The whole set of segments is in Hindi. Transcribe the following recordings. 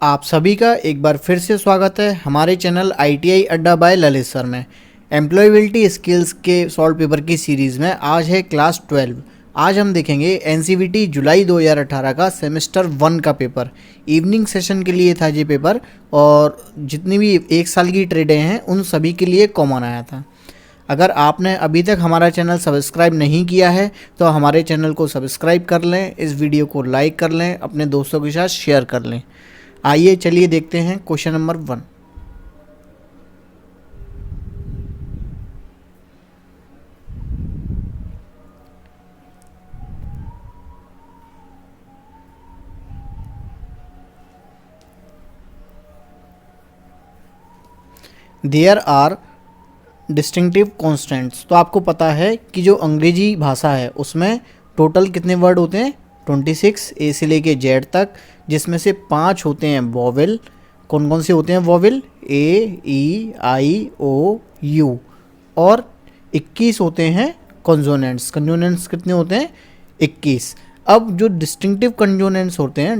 आप सभी का एक बार फिर से स्वागत है हमारे चैनल ITI अड्डा बाय ललित सर में। एम्प्लॉयबिलिटी स्किल्स के सॉल्व पेपर की सीरीज़ में आज है क्लास 12। आज हम देखेंगे NCVT जुलाई 2018 का सेमेस्टर 1 का पेपर। इवनिंग सेशन के लिए था ये पेपर और जितनी भी एक साल की ट्रेडें हैं उन सभी के लिए कॉमन आया था। अगर आपने अभी तक हमारा चैनल सब्सक्राइब नहीं किया है तो हमारे चैनल को सब्सक्राइब कर लें, इस वीडियो को लाइक कर लें, अपने दोस्तों के साथ शेयर कर लें। आइए चलिए देखते हैं question number 1। There are distinctive constants. तो आपको पता है कि जो अंग्रेजी भाषा है उसमें टोटल कितने वर्ड होते हैं? 26 ए से लेके जेड तक, जिसमें से 5 होते हैं वॉवेल। कौन कौन से होते हैं vowel? A, E, I, O, you. और 21 होते हैं कॉन्सोनेंट्स। कॉन्सोनेंट्स कितने होते हैं? 21। अब जो डिस्टिंक्टिव कंजोनेंट्स होते हैं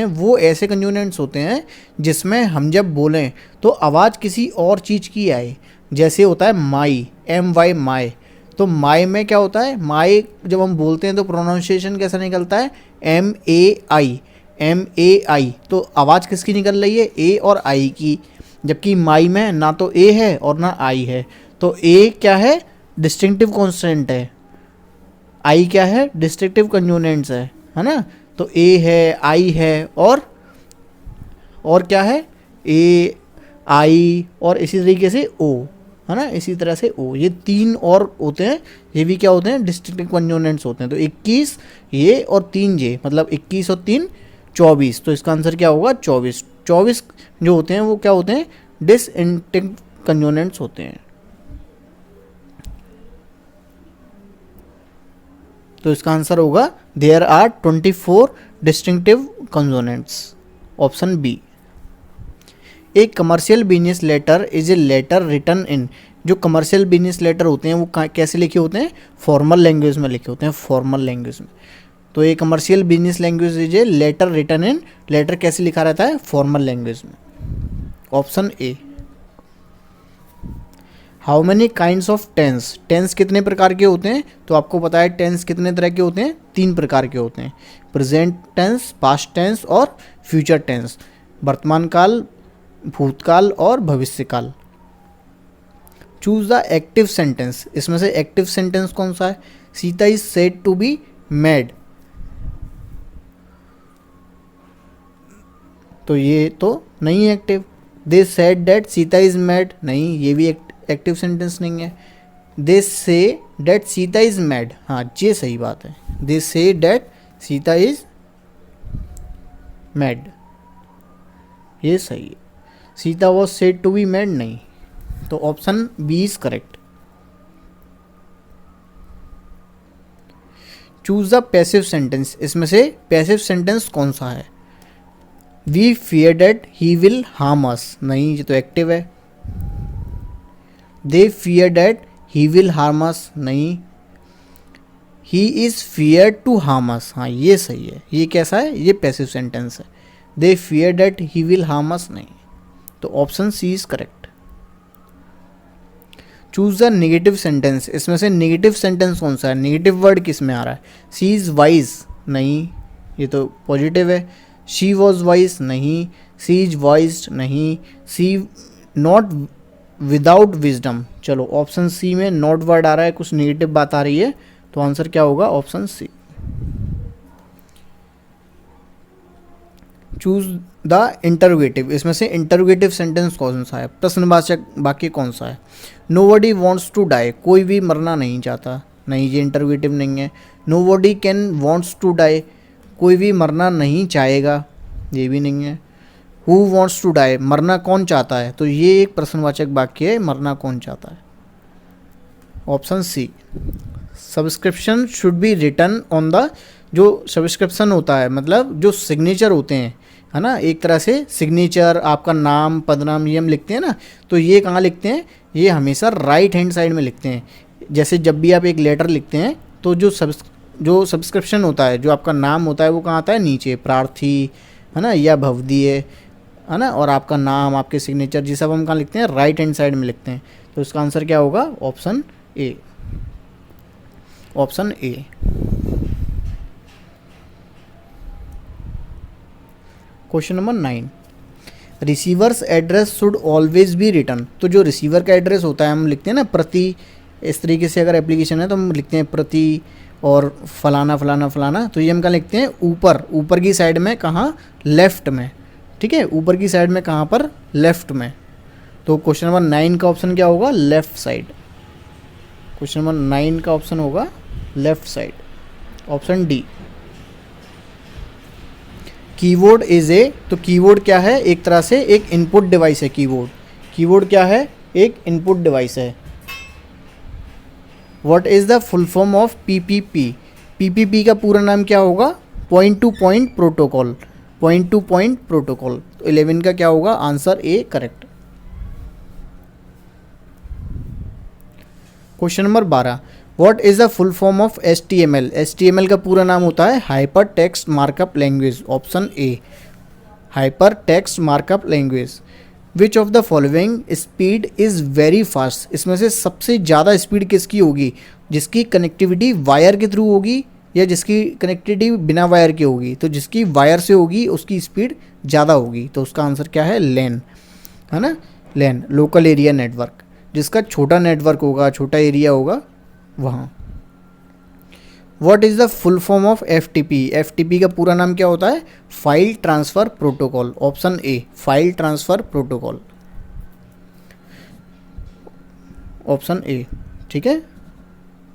वो ऐसे कंजोनेंट्स होते हैं जिसमें हम जब बोलें तो आवाज़ किसी और चीज़ की आए। जैसे होता है माई, MY माई। तो माई में क्या होता है? माई जब हम बोलते हैं तो प्रोनाउंसिएशन कैसा निकलता है? MAI। तो आवाज़ किसकी निकल रही है? ए और आई की। जबकि माई में ना तो ए है और ना आई है। तो ए क्या है? डिस्टिंक्टिव कॉन्स्टेंट है। आई क्या है? डिस्टिंक्टिव कंजोनेंट्स है ना। तो ए है, आई है और क्या है? ए, आई और इसी तरीके से ओ, है ना। इसी तरह से ओ, ये 3 और होते हैं। ये भी क्या होते हैं? डिस्टिंक्टिव कंजोनेंट्स होते हैं। तो 21 ये और 3 ये, मतलब 21 और 3 24। तो इसका आंसर क्या होगा? 24। 24 जो होते हैं वो क्या होते हैं? डिस्टिंक्टिव कंजोनेंट्स होते हैं। तो इसका आंसर होगा there are 24 distinctive consonants, option B. एक commercial business letter is a letter written in. जो कमर्शियल बिजनेस लेटर होते हैं वो कैसे लिखे होते हैं? फॉर्मल लैंग्वेज में लिखे होते हैं, फॉर्मल लैंग्वेज में। तो ये commercial business language is a letter written in. Letter कैसे लिखा रहता है? फॉर्मल लैंग्वेज में, option A. How many kinds of tense. Tense कितने प्रकार के होते हैं? तो आपको पता है टेंस कितने तरह के होते हैं? 3 प्रकार के होते हैं। प्रेजेंट टेंस, पास्ट टेंस और फ्यूचर टेंस। वर्तमान काल, भूतकाल और भविष्यकाल। Choose the active sentence. इसमें से एक्टिव सेंटेंस कौन सा है? Sita is said to be mad. तो ये तो नहीं है active. They said that Sita is mad, नहीं, ये भी एक्टिव सेंटेंस नहीं है। दे से डेट सीता इज मैड, हाँ ये सही बात है। दे से डेट सीता इज मैड, ये सही है। Sita was said to be mad नहीं। तो option B is correct. Choose the passive sentence. इसमें से पैसिव सेंटेंस कौन सा है? We fear that he will harm us, नहीं ये तो एक्टिव है। They fear that he will harm us, नहीं। He is fear to harm us, हाँ ये सही है। ये कैसा है? ये पैसिव सेंटेंस है। They fear that he will harm us नहीं। तो option C is correct. Choose the negative sentence. इसमें से नेगेटिव सेंटेंस कौन सा है? नेगेटिव वर्ड किस में आ रहा है? सी इज़ वाइज, नहीं ये तो पॉजिटिव है। शी वॉज वाइज, नहीं। सी इज वाइज, नहीं। सी नॉट विदाउट विजडम। चलो ऑप्शन सी में नॉट वर्ड आ रहा है, कुछ नेगेटिव बात आ रही है, तो आंसर क्या होगा? Option C. Choose the interrogative. इसमें से इंटरोगेटिव सेंटेंस कौन सा है? प्रश्नवाचक वाक्य कौन सा है? नोबडी वांट्स टू डाई, कोई भी मरना नहीं चाहता, नहीं ये इंटरोगेटिव नहीं है। Nobody can wants to die, कोई भी मरना नहीं चाहेगा, ये भी नहीं है। हु वॉन्ट्स टू डाई, मरना कौन चाहता है, तो ये एक प्रश्नवाचक वाक्य है, मरना कौन चाहता है, option C. Subscription should be written on the. जो सब्सक्रिप्शन होता है मतलब जो सिग्नेचर होते हैं, है ना, एक तरह से सिग्नेचर, आपका नाम, पदनाम, ये हम लिखते हैं ना, तो ये कहाँ लिखते हैं? ये हमेशा राइट हैंड साइड में लिखते हैं। जैसे जब भी आप एक लेटर लिखते हैं तो जो सब्सक्रिप्शन होता है, जो आपका नाम होता है, वो कहाँ आता है? नीचे, प्रार्थी, है ना, या भवदीय, है ना, और आपका नाम, आपके सिग्नेचर, ये सब हम कहाँ लिखते हैं, राइट हैंड साइड में लिखते हैं। तो इसका आंसर क्या होगा, option A, option A. Question number 9, receiver's address should always be return. तो जो रिसीवर का एड्रेस होता है हम लिखते हैं ना प्रति, इस तरीके से अगर एप्लीकेशन है तो हम लिखते हैं प्रति और फलाना फलाना फलाना, तो ये हम कहाँ लिखते हैं, ऊपर, ऊपर की साइड में, कहाँ, लेफ्ट में, ठीक है, ऊपर की साइड में, कहाँ पर, लेफ्ट में। तो क्वेश्चन नंबर 9 का ऑप्शन क्या होगा, लेफ्ट साइड। क्वेश्चन नंबर 9 का ऑप्शन होगा left side, option D. Keyboard is a, तो कीबोर्ड क्या है, एक तरह से एक इनपुट डिवाइस है कीबोर्ड। कीबोर्ड क्या है, एक इनपुट डिवाइस है। What is the full form of PPP. PPP का पूरा नाम क्या होगा, point two point protocol, point two point protocol. तो 11 का क्या होगा, answer A correct. Question number 12, what is the full form of HTML। HTML का पूरा नाम होता है hyper text markup language, option A, hyper text markup language. Which of the following speed is very fast. इसमें से सबसे ज़्यादा स्पीड किसकी होगी, जिसकी कनेक्टिविटी वायर के थ्रू होगी या जिसकी कनेक्टिविटी बिना वायर की होगी। तो जिसकी वायर से होगी उसकी स्पीड ज़्यादा होगी। तो उसका आंसर क्या है, लैन, है ना, लैन, लोकल एरिया नेटवर्क। जिसका छोटा नेटवर्क होगा, छोटा एरिया होगा, वहाँ। What is the full form of FTP। FTP का पूरा नाम क्या होता है, file transfer protocol, option A, file transfer protocol, option A, ठीक है।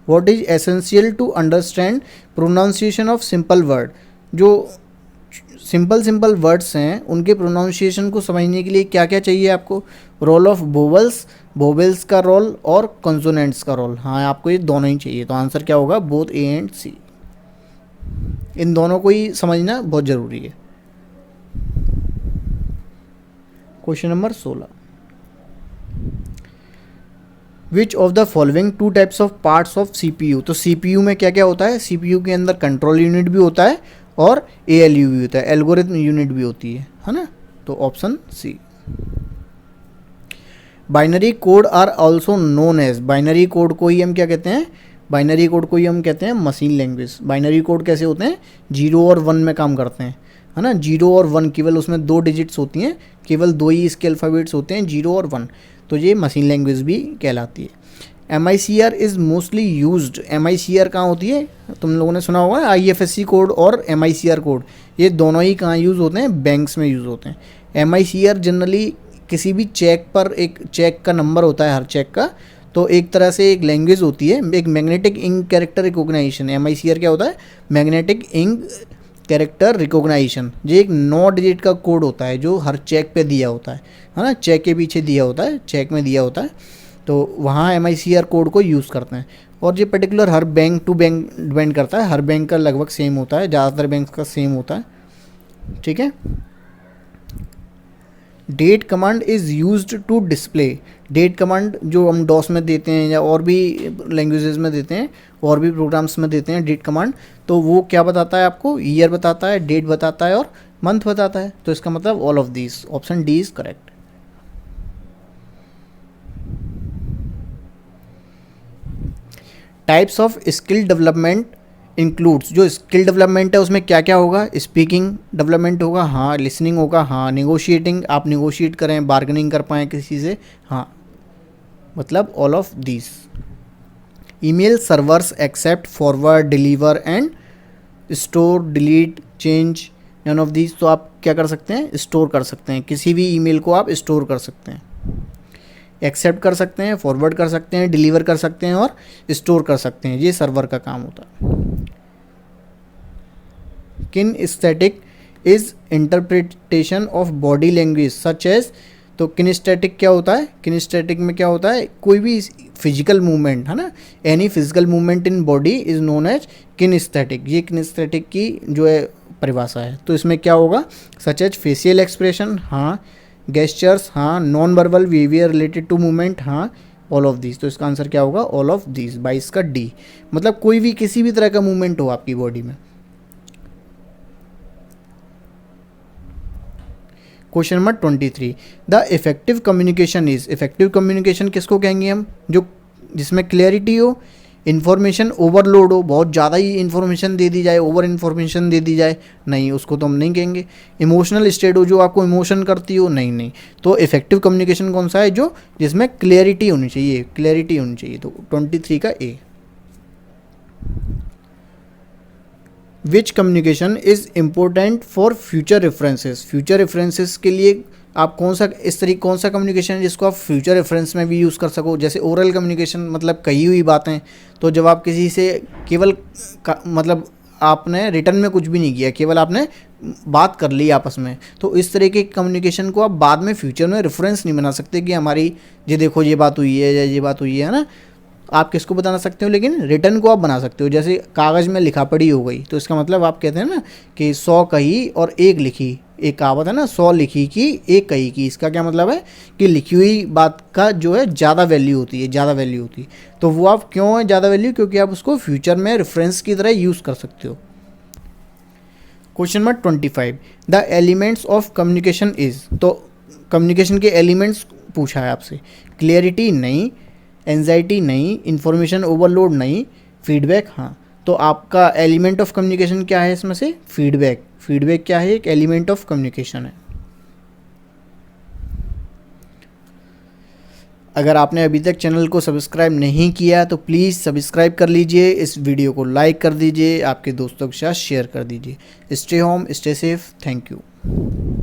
What is essential to understand pronunciation of simple word. जो सिंपल वर्ड्स हैं उनके प्रोनाउंसिएशन को समझने के लिए क्या क्या चाहिए आपको, रोल ऑफ वोवल्स, वोवेल्स का रोल और कॉन्सोनेंट्स का रोल। हाँ, आपको ये दोनों ही चाहिए। तो आंसर क्या होगा, बोथ ए एंड सी। इन दोनों को ही समझना बहुत ज़रूरी है। Question number 16, which of the following two types of parts of CPU। तो CPU में क्या क्या होता है, CPU के अंदर कंट्रोल यूनिट भी होता है और ALU भी होता है, एल्गोरिथम यूनिट भी होती है ना। तो option C. Binary code are also known as. Binary code को ही हम क्या कहते हैं, बाइनरी कोड को ही हम कहते हैं मशीन लैंग्वेज। बाइनरी कोड कैसे होते हैं, 0 और 1 में काम करते हैं, है ना, 0 और 1, केवल उसमें 2 डिजिट्स होती हैं, केवल 2 ही इसके अल्फ़ाबेट्स होते हैं, 0 और 1। तो ये मशीन लैंग्वेज भी कहलाती है। MICR is mostly used. MICR कहाँ होती है, तुम लोगों ने सुना होगा IFSC कोड और MICR कोड, ये दोनों ही कहाँ यूज़ होते हैं, बैंक्स में यूज़ होते हैं। MICR जनरली किसी भी चेक पर, एक चेक का नंबर होता है हर चेक का, तो एक तरह से एक लैंग्वेज होती है, एक magnetic ink character recognization. MICR क्या होता है, मैग्नेटिक इंक कैरेक्टर रिकॉग्नाइजेशन। ये एक 9 डिजिट का कोड होता है जो हर चेक पे दिया होता है ना, चेक के पीछे दिया होता है, चेक में दिया होता है, तो वहाँ MICR कोड को यूज़ करते हैं। और ये पर्टिकुलर हर बैंक टू बैंक डिपेंड करता है, हर बैंक का लगभग सेम होता है, ज़्यादातर बैंक का सेम होता है, ठीक है। Date command is used to display. Date command जो हम डॉस में देते हैं या और भी लैंग्वेजेस में देते हैं, और भी प्रोग्राम्स में देते हैं डेट कमांड, तो वो क्या बताता है आपको, ईयर बताता है, डेट बताता है और मंथ बताता है। तो इसका मतलब all of these, option D is correct. Types of skill development includes. जो स्किल डेवलपमेंट है उसमें क्या क्या होगा, स्पीकिंग डेवलपमेंट होगा, हाँ, लिसनिंग होगा, हाँ, निगोशिएटिंग, आप निगोशिएट करें, बार्गेनिंग कर पाएँ किसी से, हाँ, मतलब all of this. Email servers accept, forward, deliver and store, delete, change, none of these. तो आप क्या कर सकते हैं, स्टोर कर सकते हैं, किसी भी ईमेल को आप स्टोर कर सकते हैं, एक्सेप्ट कर सकते हैं, फॉरवर्ड कर सकते हैं, डिलीवर कर सकते हैं और स्टोर कर सकते हैं। ये सर्वर का काम होता है। Kinesthetic is interpretation of body language such as. तो किनेस्थेटिक क्या होता है, किनेस्थेटिक में क्या होता है, कोई भी फिजिकल मूवमेंट, है ना, any physical movement in body is known as kinesthetic. ये किनेस्थेटिक की जो है परिभाषा है। तो इसमें क्या होगा, सच एज फेशियल एक्सप्रेशन, हाँ, गेस्चर्स, हाँ, non verbal behaviour related to movement, हाँ, ऑल ऑफ दीज। तो इसका आंसर क्या होगा, ऑल ऑफ दीज, 22 का डी। मतलब कोई भी किसी भी तरह का मूवमेंट हो आपकी बॉडी में। Question number 23, the effective communication is, effective communication किसको कहेंगे हम, जो जिसमें क्लैरिटी हो, इन्फॉर्मेशन ओवरलोड हो, बहुत ज़्यादा ही इन्फॉर्मेशन दे दी जाए, ओवर इन्फॉर्मेशन दे दी जाए, नहीं उसको तो हम नहीं कहेंगे। इमोशनल स्टेट हो, जो आपको इमोशन करती हो, नहीं नहीं। तो इफेक्टिव कम्युनिकेशन कौन सा है, जो जिसमें क्लैरिटी होनी चाहिए, क्लैरिटी होनी चाहिए। तो 23 का A. Which communication is important for future references, future references के लिए आप कौन सा, इस तरीके कौन सा कम्युनिकेशन है जिसको आप फ्यूचर रेफरेंस में भी यूज़ कर सको। जैसे ओरल कम्युनिकेशन मतलब कही हुई बातें, तो जब आप किसी से केवल मतलब आपने रिटर्न में कुछ भी नहीं किया, केवल आपने बात कर ली आपस में, तो इस तरह के कम्युनिकेशन को आप बाद में फ्यूचर में रेफरेंस नहीं बना सकते कि हमारी ये देखो ये बात हुई है या ये बात हुई है ना। आप किसको बता सकते हो, लेकिन रिटर्न को आप बना सकते हो। जैसे कागज़ में लिखा पढ़ी हो गई, तो इसका मतलब आप कहते हैं ना कि 100 कही और 1 लिखी, एक कहावत है ना, 100 लिखी की 1 कही की। इसका क्या मतलब है कि लिखी हुई बात का जो है ज़्यादा वैल्यू होती है, ज़्यादा वैल्यू होती है। तो वो आप क्यों है ज़्यादा वैल्यू, क्योंकि आप उसको फ्यूचर में रेफरेंस की तरह यूज़ कर सकते हो। Question number 25, the elements of communication is, तो कम्युनिकेशन के एलिमेंट्स पूछा है आपसे। क्लियरिटी नहीं, एंजाइटी नहीं, इन्फॉर्मेशन ओवरलोड नहीं, फीडबैक हाँ। तो आपका एलिमेंट ऑफ कम्युनिकेशन क्या है इसमें से, फीडबैक। फीडबैक क्या है, एक एलिमेंट ऑफ कम्युनिकेशन है। अगर आपने अभी तक चैनल को सब्सक्राइब नहीं किया तो प्लीज़ सब्सक्राइब कर लीजिए, इस वीडियो को लाइक कर दीजिए, आपके दोस्तों के साथ शेयर कर दीजिए। Stay home, stay safe, thank you.